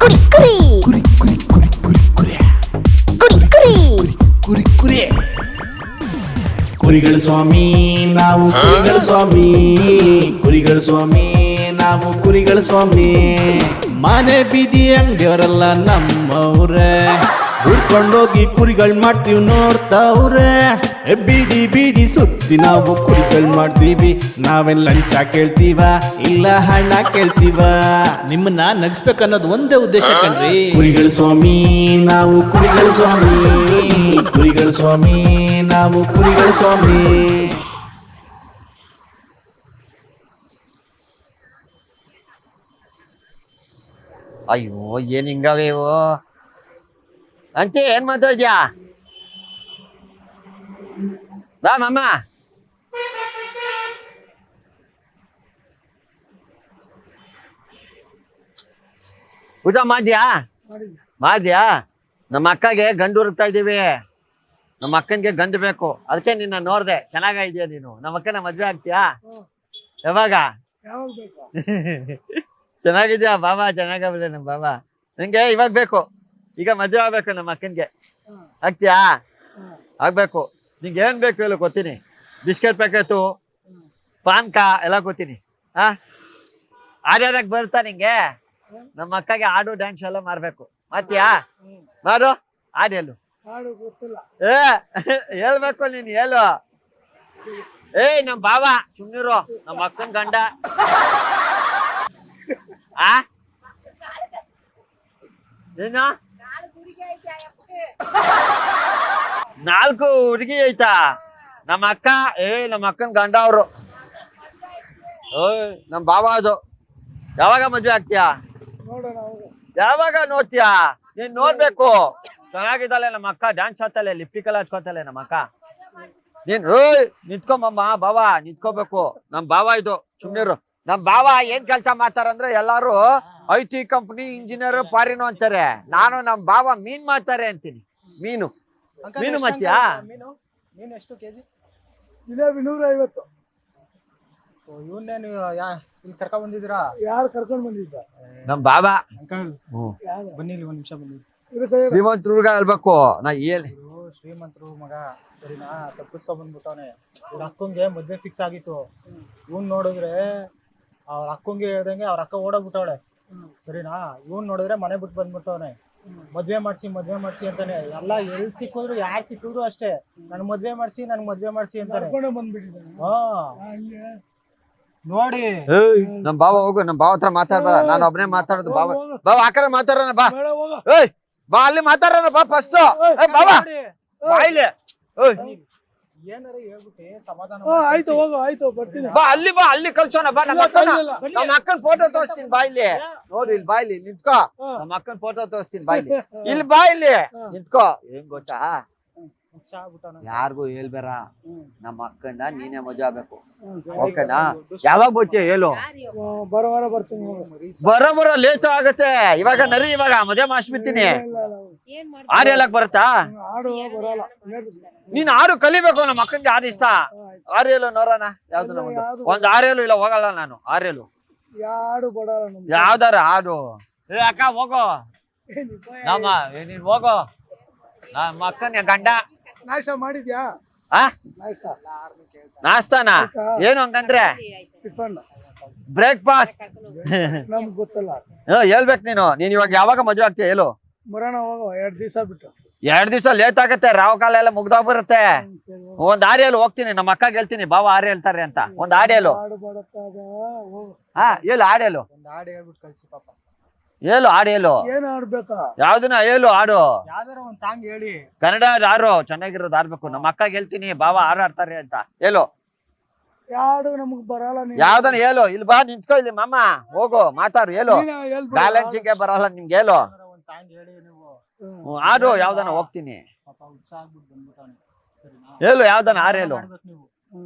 ಕುರಿ ಕುರಿ ಕುರಿ ಕುರಿ ಕುರಿ ಕುರಿ ಕುರಿ ಕುರಿ ಕುರಿ ಕುರಿ ಕುರಿ ಕುರಿಗಳ ಸ್ವಾಮಿ ನಾವು ಕುರಿಗಳ ಸ್ವಾಮಿ ಕುರಿಗಳ ಸ್ವಾಮಿ ನಾವು ಕುರಿಗಳ ಸ್ವಾಮಿ ಮನೆ ಬೀದಿ ಅಂಗಡಿಯವರೆಲ್ಲ ನಮ್ಮವ್ರೆ ಹುಡ್ಕೊಂಡೋಗಿ ಕುರಿಗಳು ಮಾಡ್ತೀವಿ ನೋಡ್ತಾವ್ರೆ ಬೀದಿ ಬೀದಿ ಸುತ್ತಿ ನಾವು ಕುರಿಗಳು ಮಾಡ್ತೀವಿ ನಾವೇನ್ ಲಂಚ ಕೇಳ್ತೀವ ಇಲ್ಲ ಹಣ ಕೇಳ್ತೀವ ನಿಮ್ಮನ್ನ ನಗಿಸ್ಬೇಕನ್ನೋದು ಒಂದೇ ಉದ್ದೇಶ ಕಣ್ರಿ. ಕುರಿಗಳ ಸ್ವಾಮಿ ನಾವು ಕುರಿಗಳ ಸ್ವಾಮಿ ಕುರಿಗಳ ಸ್ವಾಮಿ ನಾವು ಕುರಿಗಳ ಸ್ವಾಮಿ. ಅಯ್ಯೋ ಏನ್ ಹಿಂಗವೇ ಇವು ಅಂತೆ ಏನ್ ಮಾತಾಡ್ದ್ಯಾ ಬಾ ಮಾಮ ಊಟ ಮಾಡ್ದ್ಯಾ ನಮ್ಮ ಅಕ್ಕಗೆ ಗಂಡು ಹುಡುಕ್ತಾ ಇದೀವಿ. ನಮ್ಮ ಅಕ್ಕನ್ಗೆ ಗಂಡು ಬೇಕು, ಅದಕ್ಕೆ ನಿನ್ನ ನೋಡ್ದೆ. ಚೆನ್ನಾಗಿದ್ಯಾ ನೀನು? ನಮ್ಮ ಅಕ್ಕನ ಮದ್ವೆ ಆಗ್ತೀಯಾ? ಯಾವಾಗ? ಚೆನ್ನಾಗಿದ್ಯಾ ಬಾಬಾ? ಚೆನ್ನಾಗಬಿಲ್ಲ ನಮ್ಮ ಬಾಬಾ. ನಂಗೆ ಇವಾಗ ಬೇಕು, ಈಗ ಮದ್ವೆ ಆಗ್ಬೇಕು ನಮ್ಮ ಅಕ್ಕನ್ಗೆ. ಆಗ್ತೀಯಾ? ಆಗ್ಬೇಕು. ನಿಂಗೆ ಏನ್ ಬೇಕು ಹೇಳು, ಕೊಡ್ತೀನಿ. ಬಿಸ್ಕೆಟ್ ಪ್ಯಾಕೆಟು, ಪಾನ್ಕ ಎಲ್ಲ ಕೊಡ್ತೀನಿ. ಆಡ್ಯಾಡಕ್ ಬರ್ತಾ ನಿಂಗೆ? ನಮ್ಮ ಅಕ್ಕಗೆ ಹಾಡು ಡ್ಯಾನ್ಸ್ ಎಲ್ಲ ಮಾಡ್ಬೇಕು. ಮಾಡ್ತೀಯಾ? ಮಾಡು ಹಾಡು ಹೇಳು. ಏ ಹೇಳ್ಬೇಕು ನೀನ್, ಹೇಳು. ಏಯ್ ನಮ್ ಬಾವ ಸುಮ್ನಿರು, ನಮ್ಮ ಅಕ್ಕನ್ ಗಂಡ. ಏನು 4 ಹುಡುಗಿ ಐತಾ? ನಮ್ಮ ಅಕ್ಕ ನಮ್ಮ ಅಕ್ಕನ್ ಗಂಡ ಅವರು. ನಮ್ ಬಾವ ಅದು. ಯಾವಾಗ ಮದ್ವೆ ಆಗ್ತೀಯಾ? ಯಾವಾಗ ನೋಡ್ತೀಯಾ? ನೀನ್ ನೋಡ್ಬೇಕು. ಚೆನ್ನಾಗಿದ್ದಾಳೆ ನಮ್ಮ ಅಕ್ಕ, ಡ್ಯಾನ್ಸ್ ಆಡ್ತಾಳೆ, ಲಿಪ್ಟಿಕ್ ಎಲ್ಲ ಹಚ್ಕೋತಾಳೆ ನಮ್ಮ ಅಕ್ಕ. ನೀನ್ ನಿಂತ್ಕೊಮ್ಮ ಬಾವ, ನಿಂತ್ಕೋಬೇಕು. ನಮ್ ಬಾವ ಇದು, ಸುಮ್ನಿರು. ನಮ್ ಬಾವ ಏನ್ ಕೆಲ್ಸ ಮಾಡ್ತಾರಂದ್ರೆ ಎಲ್ಲಾರು IT ಕಂಪ್ನಿ ಇಂಜಿನಿಯರ್ ಫಾರಿನ್ ಅಂತಾರೆ. ನಾನು ನಮ್ ಬಾವ ಮೀನ್ ಮಾಡ್ತಾರೆ ಅಂತೀನಿ. ಮೀನು ಮಾಡ್ತೀಯಾ? ಮೀನು ಎಷ್ಟು ಕೆಜಿ? ಜಿಲೇಬಿ 150. ಇವನ್ನೇ ನೀವು ಇಲ್ಲಿ ಕರ್ಕೊಂಡ್ ಬಂದಿದ್ದೀರಾ? ಯಾರು ಕರ್ಕೊಂಡ್ ಬಂದಿದ್ದ? ನಮ್ ಬಾಬಾ. ಅಂಕಲ್ ಬನ್ನಿ ಇಲ್ಲಿ, 1 ನಿಮಿಷ ಬನ್ನಿ. ಶ್ರೀಮಂತರುಗ ಹೇಳ್ಬೇಕು. ನಾ ಶ್ರೀಮಂತರು ಮಗ, ಸರಿನಾ? ತಪ್ಪಿಸ್ಕೊಂಡ್ ಬಂದ್ಬಿಟ್ಟವನೆ. ಇವ್ರ ಅಕ್ಕಂಗೆ ಮದ್ವೆ ಫಿಕ್ಸ್ ಆಗಿತ್ತು. ಇವ್ನ್ ನೋಡಿದ್ರೆ ಅವ್ರ ಅಕ್ಕಂಗೆ ಹೇಳ್ದಂಗೆ ಅವ್ರ ಅಕ್ಕ ಓಡೋಗ್ಬಿಟ್ಟವಳೆ, ಸರಿನಾ? ಇವ್ನ್ ನೋಡಿದ್ರೆ ಮನೆ ಬಿಟ್ಟು ಬಂದ್ಬಿಟ್ಟವನೆ. ಮದ್ವೆ ಮಾಡ್ಸಿ ಅಂತಾನೆ. ಎಲ್ಲ ಎಲ್ ಸಿಕ್ಕಿದ್ರು, ಯಾರು ಸಿಕ್ಕಿದ್ರು ಅಷ್ಟೇ, ನನ್ ಮದ್ವೆ ಮಾಡ್ಸಿ ಅಂತಾನೆ. ನೋಡಿ ನಮ್ ಬಾವ ಹೋಗು, ನಮ್ ಬಾವ ಹತ್ರ ಮಾತಾಡ್ಬಾರ. ನಾನು ಒಬ್ನೇ ಮಾತಾಡೋದು. ಬಾವ ಆ ಕಡೆ ಮಾತಾಡೋಣ ಬಾ. ಬಾ ಅಲ್ಲಿ ಮಾತಾಡೋಣ ಬಾ ಫಸ್ಟ್. ಬಾವ ಬಾ ಇಲ್ಲಿ. ಏನಾರ ಹೇಳ್ಬಿಟ್ಟೆ ಸಮಾಧಾನ. ಆಯ್ತು ಹೋಗು, ಆಯ್ತು ಬರ್ತೀನಿ. ಬಾ ಅಲ್ಲಿ ಕಲ್ಸೋಣ ಬಾ. ನಮ್ಮ ಅಕ್ಕನ ಫೋಟೋ ತೋರಿಸ್ತೀನಿ ಬಾ ಇಲ್ಲಿ. ನೋಡಿ ಇಲ್ಲಿ ಬಾ, ಇಲ್ಲಿ ನಿಂತ್ಕೋ. ನಮ್ಮ ಅಕ್ಕನ ಫೋಟೋ ತೋರಿಸ್ತೀನಿ ಬಾ ಇಲ್ಲಿ. ಇಲ್ಲಿ ಬಾ, ಇಲ್ಲಿ ನಿಂತ್ಕೋ. ಏನ್ ಗೊತ್ತಾ, ಯಾರಿಗೂ ಹೇಳ್ಬೇಡ. ನಮ್ಮ ಅಕ್ಕನ ನೀನೇ ಮಜಾ ಆಗ್ಬೇಕು, ಓಕೆನಾ? ಯಾವಾಗ ಬರ್ತೀಯ ಹೇಳು? ಬರೋವಾರ ಬರ್ತೀನಿ. ಬರೋ ಲೇಟ್ ಆಗತ್ತೆ. ಇವಾಗ ಮದುವೆ ಮಾಡಿಸ್ಬಿಡ್ತೀನಿ. ಹಾಡು ಹೇಳಕ್ ಬರುತ್ತಾ? ನೀನ್ ಹಾಡು ಕಲಿಬೇಕು. ನಮ್ಮ ಅಕ್ಕನ್ಗೆ ಹಾಡು ಇಷ್ಟ. ಹಾಡು ಹೇಳು ನೋಡೋಣ. ಯಾವ್ದು ಒಂದ್ ಹಾಡು ಹೇಳು. ಇಲ್ಲ ಹೋಗಲ್ಲ ನಾನು. ಹಾಡು ಹೇಳು ಯಾವ್ದಾರ ಹಾಡು. ಅಕ್ಕ ಹೋಗೋ, ನೀನ್ ಹೋಗೋ. ನಮ್ಮ ಅಕ್ಕನ ಗಂಡ. ನಾಷ್ಟ ಮಾಡಿದ್ಯಾ? ನಾಷ್ಟಾನ ಏನು ಹಂಗಂದ್ರೆ? ಬ್ರೇಕ್ಫಾಸ್ಟ್ ನಮ್ಗೆ ಗೊತ್ತಲ್ಲ. ಹೇಳ್ಬೇಕು ನೀನು ಇವಾಗ ಯಾವಾಗ ಮದ್ವೆ ಆಗ್ತೀಯ ಹೇಳು? ಬರೋಣ, ಹೋಗೋ. 2 ದಿವಸ ಬಿಟ್ಟು. 2 ದಿವಸ ಲೇಟ್ ಆಗತ್ತೆ. ರಾವ್ ಕಾಲ ಎಲ್ಲ ಮುಗ್ದೋಗ್ ಬರುತ್ತೆ. ಒಂದ್ ಹಾಡು ಹೇಳು, ಹೋಗ್ತೀನಿ. ನಮ್ಮ ಅಕ್ಕ ಹೇಳ್ತೀನಿ ಬಾವ ಹಾಡು ಹೇಳ್ತಾರೆ ಅಂತ. ಒಂದ್ ಹಾಡು ಹೇಳು. ಹೇಳು ಹಾಡು ಹೇಳು. ಒಂದು ಹಾಡು ಹೇಳ್ಬಿಟ್ಟು ಕಳ್ಸಿ ಪಾಪ. ಹೇಳು ಹಾಡು ಹೇಳು. ಏನ್ ಆಡ್ಬೇಕಾ? ಯಾವ್ದನ್ನ ಹೇಳು ಹಾಡು. ಯಾವ್ದಾರ ಒಂದ್ ಸಾಂಗ್ ಹೇಳಿ. ಕನ್ನಡ ಹಾಡು ಚೆನ್ನಾಗಿರೋದು ಆಡ್ಬೇಕು. ನಮ್ಮ ಅಕ್ಕ ಹೇಳ್ತೀನಿ ಬಾವ ಹಾಡು ಆಡ್ತಾರೆ ಅಂತ ಹೇಳು. ಯಾರು ನಮಗ್ ಬರಲ್ಲ. ಯಾವ್ದನ್ನ ಹೇಳು. ಇಲ್ಲಿ ಬಾ, ನಿಂತ್ಕೊ ಇಲ್ಲಿ ಮಾಮ. ಹೋಗು ಮಾತಾಡು, ಹೇಳು. ಬ್ಯಾಲೆನ್ಸಿಂಗ್ ಬರಲ್ಲ ನಿಮ್ಗೆ, ಹೇಳು. ಒಂದ್ ಸಾಂಗ್ ಹೇಳಿ ನೀವು. ಹಾಡು ಯಾವ್ದನ್ನ, ಹೋಗ್ತೀನಿ. ಹೇಳು ಯಾವ್ದನ್ನ ಹಾಡು ಹೇಳು.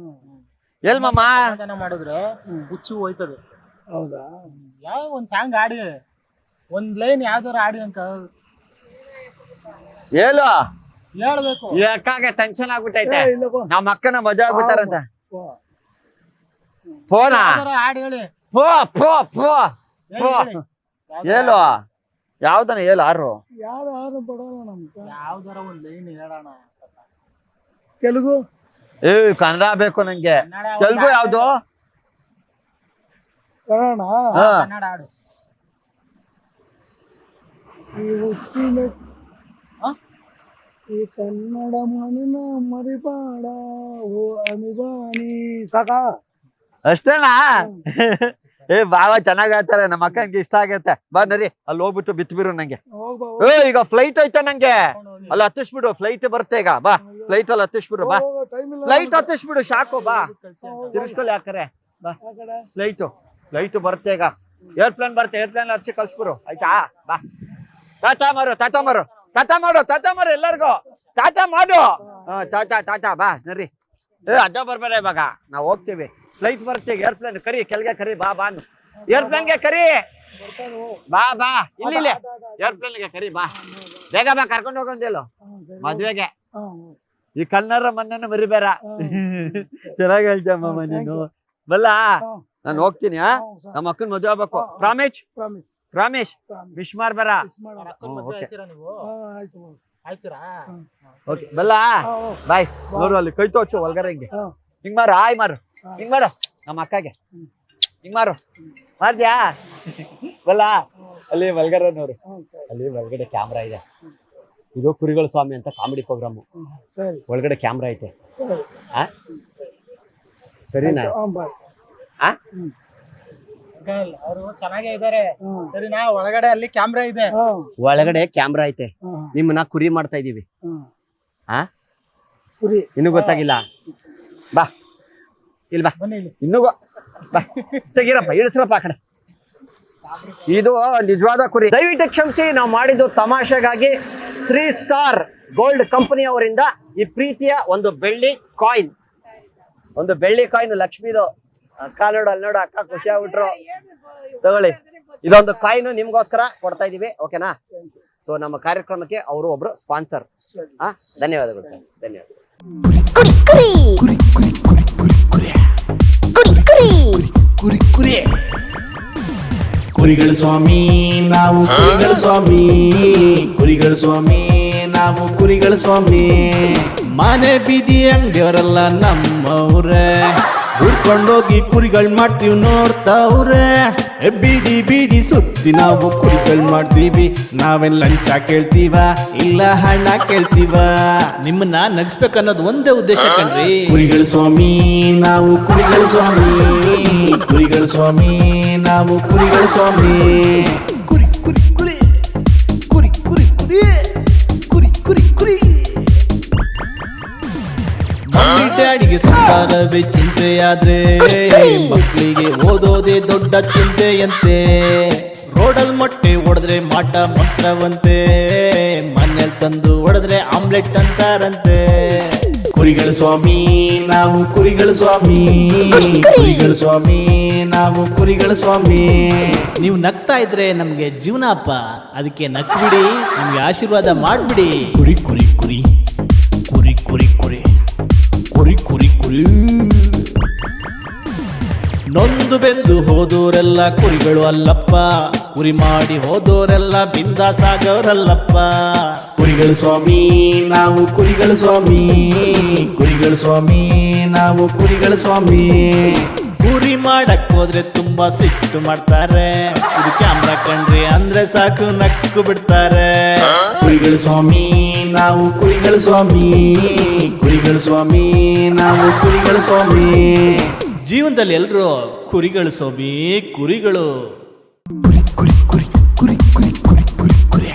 ಹೇಳು ಮಾಮ. ಮಾಡಿದ್ರೆ ಹುಚ್ಚು ಹೋಯ್ತದೆ. ಹೌದಾ? ಯಾವ ಒಂದ್ ಸಾಂಗ್ ಹಾಡಿ, ಒಂದ್ ಲೈನ್ ಯಾವ್ದಾರ ಹಾಡಿ ಅಂತ ಹೇಳು. ಹೇಳ್ಬೇಕು. ಈ ಅಕ್ಕಗೆ ಟೆನ್ಷನ್ ಆಗ್ಬಿಟ್ಟೈತೆ. ನಮ್ಮ ಅಕ್ಕನ ಮದುವೆ ಆಗ್ಬಿಟ್ಟಾರಂತ. ಫೋನಾ? ಹಾಡು ಹೇಳಿ. ಹೇಳು. ಯಾವ್ದನ ಹೇಳ ಆರು ಯಾರು ಬಡೋಣ ನಮ್ಗೆ ಯಾವ್ದಾರ ಒಂದ್ ಲೈನ್ ಹೇಳೋಣ. ತೆಲುಗು ಏ ಕನ್ನಡ ಬೇಕು ನಂಗೆ. ತೆಲುಗು ಯಾವ್ದು? ಕನ್ನಡ ಹಾ. ಕನ್ನಡ ಹಾಡು. ಈ ಹುಟ್ಟಿನ ಈ ಕನ್ನಡ ಮಣ್ಣಿನ ಮರಿಪಾಡ ಓ ಅನಿಬಾನಿ ಸಾಕ ಅಷ್ಟೇನಾ? ಏ ಬಾವ ಚೆನ್ನಾಗ್ ಹೇಳ್ತಾರೆ, ನಮ್ಮ ಅಕ್ಕನ್ಗೆ ಇಷ್ಟ ಆಗತ್ತೆ. ಬಾ ನರಿ ಅಲ್ಲಿ ಹೋಗ್ಬಿಟ್ಟು ಬಿತ್ಬಿರು ನಂಗೆ. ಹೋಗ್ಬಾ ಏ ಈಗ ಫ್ಲೈಟ್ ಐತೆ ನಂಗೆ, ಅಲ್ಲಿ ಹತ್ತಿಸ್ಬಿಡು. ಫ್ಲೈಟ್ ಬರುತ್ತೆ ಈಗ, ಬಾ ಫ್ಲೈಟ್ ಅಲ್ಲಿ ಹತ್ತಿಸ್ಬಿಡು. ಬಾ ಟೈಮ್ ಇಲ್ಲ ಫ್ಲೈಟ್ ಹತ್ತಿಸ್ಬಿಡು ಸಾಕು. ಬಾ ತಿರ್ಸ್ಕೊಳ್ಳಿ ಹಾಕರೆ. ಬಾ ಆ ಕಡೆ ಫ್ಲೈಟ್ ಬರುತ್ತೆ ಈಗ. ಏರ್ಪ್ಲೇನ್ ಬರುತ್ತೆ, ಏರ್ಪ್ಲೇನ್ ಹಚ್ಚಿ ಕಳ್ಸ್ಬಿಡು ಆಯ್ತಾ. ಬಾ ಟಾಟಾ ಮಾಡು ಎಲ್ಲರಿಗೂ ಟಾಟಾ ಮಾಡು. ಟಾಟಾ ಬಾ ನರಿ. ಏ ಅಡ್ಡ ಬರ್ಬೇಡ ಇವಾಗ, ನಾವ್ ಹೋಗ್ತೀವಿ. ಫ್ಲೈಟ್ ಬರುತ್ತೆ, ಏರ್ಪ್ಲೇನ್ ಕರಿ, ಕೆಳಗೆ ಕರಿ. ಬಾ ಏರ್ಪ್ಲೇನ್ಗೆ ಕರಿ. ಬಾ ಇಲ್ಲಿ ಏರ್ಪ್ಲೇನ್ಗೆ ಕರಿ. ಬಾ ಬೇಗ ಬಾ, ಕರ್ಕೊಂಡು ಹೋಗೋದಿಲ್ಲ ಮದ್ವೆಗೆ. ಈ ಕನ್ನಡ ಮಣ್ಣನ್ನು ಮರಿಬೇಡ. ಚೆನ್ನಾಗಿ ಹೇಳ್ತಮ್ಮ ನೀನು. ಬಲ್ಲ ನಾನು ಹೋಗ್ತೀನಿ. ನಮ್ಮ ಅಕ್ಕನ ಮದುವೆ ಆಗ್ಬೇಕು. ಪ್ರಾಮಿಸ್ ವಿಶ್ ಮಾಡ್ಬೇಡ. ಅಕ್ಕನ್ ಮದ್ವೆ ಆಯ್ತೀರಾ ನೀವು? ಆಯ್ತೀರಾ? ಓಕೆ ಬಲ್ಲ ಬಾಯ್. ನೋಡು ಅಲ್ಲಿ ಕೈ ತೋಚು ಒಳಗಡೆ ಹಿಂಗ್ ಮಾರು. ಹಿಂಗ್ ಮಾಡು ನಮ್ಮ ಅಕ್ಕಗೆ. ಹಿಂಗ್ ಮಾಡ್ದ್ಯಾ? ಬಲ್ಲ ಅಲ್ಲಿ ಒಳಗಡೆ ನೋಡು, ಅಲ್ಲಿ ಒಳಗಡೆ ಕ್ಯಾಮ್ರಾ ಇದೆ. ಇದು ಕುರಿಗಳ ಸ್ವಾಮಿ ಅಂತ ಕಾಮಿಡಿ ಪ್ರೋಗ್ರಾಮು. ಒಳಗಡೆ ಕ್ಯಾಮ್ರಾ ಐತೆ. ಸರಿನಾ? ಅವರು ಚೆನ್ನಾಗೇ ಇದಾರೆ. ಸರಿನಾ? ಒಳಗಡೆ ಅಲ್ಲಿ ಕ್ಯಾಮ್ರಾ ಇದೆ. ಒಳಗಡೆ ಕ್ಯಾಮ್ರಾ ಐತೆ. ನಿಮ್ಮನ್ನ ಕುರಿ ಮಾಡ್ತಾ ಇದೀವಿ. ಕುರಿ ಇನ್ನೂ ಗೊತ್ತಾಗಿಲ್ಲ? ಬಾ ಇಲ್ಲಿ ಬಾ. ಬನ್ನಿ ಇಲ್ಲಿ. ಇನ್ನೂ ಬಾ ತೆಗೀರಪ್ಪ, ಇಳಿಸ್ರಪ್ಪ ಆ ಕಡೆ. ಇದು ನಿಜವಾದ ಕುರಿ. ದಯವಿಟ್ಟು ಕ್ಷಮಿಸಿ, ನಾವು ಮಾಡಿದ್ದು ತಮಾಷೆಗಾಗಿ. ಶ್ರೀ ಸ್ಟಾರ್ ಗೋಲ್ಡ್ ಕಂಪನಿ ಅವರಿಂದ ಈ ಪ್ರೀತಿಯ ಒಂದು ಬೆಳ್ಳಿ ಕಾಯಿನ್. ಲಕ್ಷ್ಮಿದು. ಅಕ್ಕ ನೋಡು, ಅಲ್ಲಿ ನೋಡು, ಅಕ್ಕ ಖುಷಿ ಆಗ್ಬಿಟ್ರು. ತಗೊಳ್ಳಿ, ಇದೊಂದು ಕಾಯಿನ್ ನಿಮ್ಗೋಸ್ಕರ ಕೊಡ್ತಾ ಇದೀವಿ. ಓಕೆನಾ? ಸೊ ನಮ್ಮ ಕಾರ್ಯಕ್ರಮಕ್ಕೆ ಅವರು ಒಬ್ರು ಸ್ಪಾನ್ಸರ್. ಧನ್ಯವಾದಗಳು ಸರ್, ಧನ್ಯವಾದ. ಕುರಿಗಳ ಸ್ವಾಮಿ ನಾವು ಕುರಿಗಳ ಸ್ವಾಮಿ, ಕುರಿಗಳ ಸ್ವಾಮಿ ನಾವು ಕುರಿಗಳ ಸ್ವಾಮಿ. ಮನೆ ಬೀದಿ ಅಂಗಡಿಯವರೆಲ್ಲ ನಮ್ಮವ್ರೆ, ಹುಡ್ಕೊಂಡೋಗಿ ಕುರಿಗಳು ಮಾಡ್ತೀವಿ ನೋಡ್ತಾವ್ರೆ. ಬೀದಿ ಬೀದಿ ಸುತ್ತಿ ನಾವು ಕುರಿಗಳು ಮಾಡ್ತೀವಿ. ನಾವೇನ್ ಲಂಚ ಕೇಳ್ತೀವ ಇಲ್ಲ ಹಣ ಕೇಳ್ತೀವ? ನಿಮ್ಮನ್ನ ನಗಿಸ್ಬೇಕನ್ನೋದು ಒಂದೇ ಉದ್ದೇಶ ಕಣ್ರಿ. ಕುರಿಗಳ ಸ್ವಾಮಿ ನಾವು ಕುರಿಗಳ ಸ್ವಾಮಿ, ಕುರಿಗಳ ಸ್ವಾಮಿ ನಾವು ಕುರಿಗಳ ಸ್ವಾಮಿ. ಕುರಿ ಕುರಿ ಕುರಿ ಕುರಿ ಕುರಿ ಕುರಿ ಕುರಿ ಕುರಿ ಕುರಿ. ಮಮ್ಮಿ ಡ್ಯಾಡಿಗೆ ಸಂಸಾರವೇ ಚಿಂತೆಯಾದ್ರೆ, ಮಕ್ಕಳಿಗೆ ಓದೋದೇ ದೊಡ್ಡ ಚಿಂತೆಯಂತೆ. ರೋಡಲ್ ಮೊಟ್ಟೆ ಹೊಡೆದ್ರೆ ಮಾಟ ಮಂತ್ರವಂತೆ, ಮನೇಲಿ ತಂದು ಹೊಡೆದ್ರೆ ಆಮ್ಲೆಟ್ ಅಂತಾರಂತೆ. ಕುರಿಗಳ ಸ್ವಾಮಿ ನಾವು ಕುರಿಗಳ ಸ್ವಾಮಿ, ಕುರಿಗಳ ಸ್ವಾಮಿ ನಾವು ಕುರಿಗಳ ಸ್ವಾಮಿ. ನೀವು ನಗ್ತಾ ಇದ್ರೆ ನಮ್ಗೆ ಜೀವನ ಅಪ್ಪ, ಅದಕ್ಕೆ ನಕ್ಬಿಡಿ, ನಮ್ಗೆ ಆಶೀರ್ವಾದ ಮಾಡ್ಬಿಡಿ. ಕುರಿ ಕುರಿ ಕುರಿ ಕುರಿ ಕುರಿ ಕುರಿ ಕುರಿ ಕುರಿ ಕುರಿ. ನೊಂದು ಬೆಂದು ಹೋದೋರೆಲ್ಲ ಕುರಿಗಳು ಅಲ್ಲಪ್ಪ, ಕುರಿ ಮಾಡಿ ಹೋದೋರೆಲ್ಲ ಬಿಂದಾಸಾಗವ್ರಲ್ಲಪ್ಪ. ಕುರಿಗಳ ಸ್ವಾಮಿ ನಾವು ಕುರಿಗಳ ಸ್ವಾಮಿ, ಕುರಿಗಳ ಸ್ವಾಮಿ ನಾವು ಕುರಿಗಳ ಸ್ವಾಮಿ. ಕುರಿ ಮಾಡಕ್ ಹೋದ್ರೆ ತುಂಬಾ ಸಿಟ್ಟು ಮಾಡ್ತಾರೆ, ಇದು ಕ್ಯಾಮ್ರಾ ಕಂಡ್ರಿ ಅಂದ್ರೆ ಸಾಕು ನಕ್ಕು ಬಿಡ್ತಾರೆ. ಕುರಿಗಳ ಸ್ವಾಮಿ ನಾವು ಕುರಿಗಳ ಸ್ವಾಮಿ, ಕುರಿಗಳ ಸ್ವಾಮಿ ನಾವು ಕುರಿಗಳ ಸ್ವಾಮಿ. ಜೀವನದಲ್ಲಿ ಎಲ್ರು ಕುರಿಗಳು ಸ್ವಾಮಿ, ಕುರಿಗಳು. ಕುರಿ ಕುರಿ ಕುರಿ ಕುರಿ ಕುರಿ ಕುರಿ ಕುರಿ ಕುರಿ.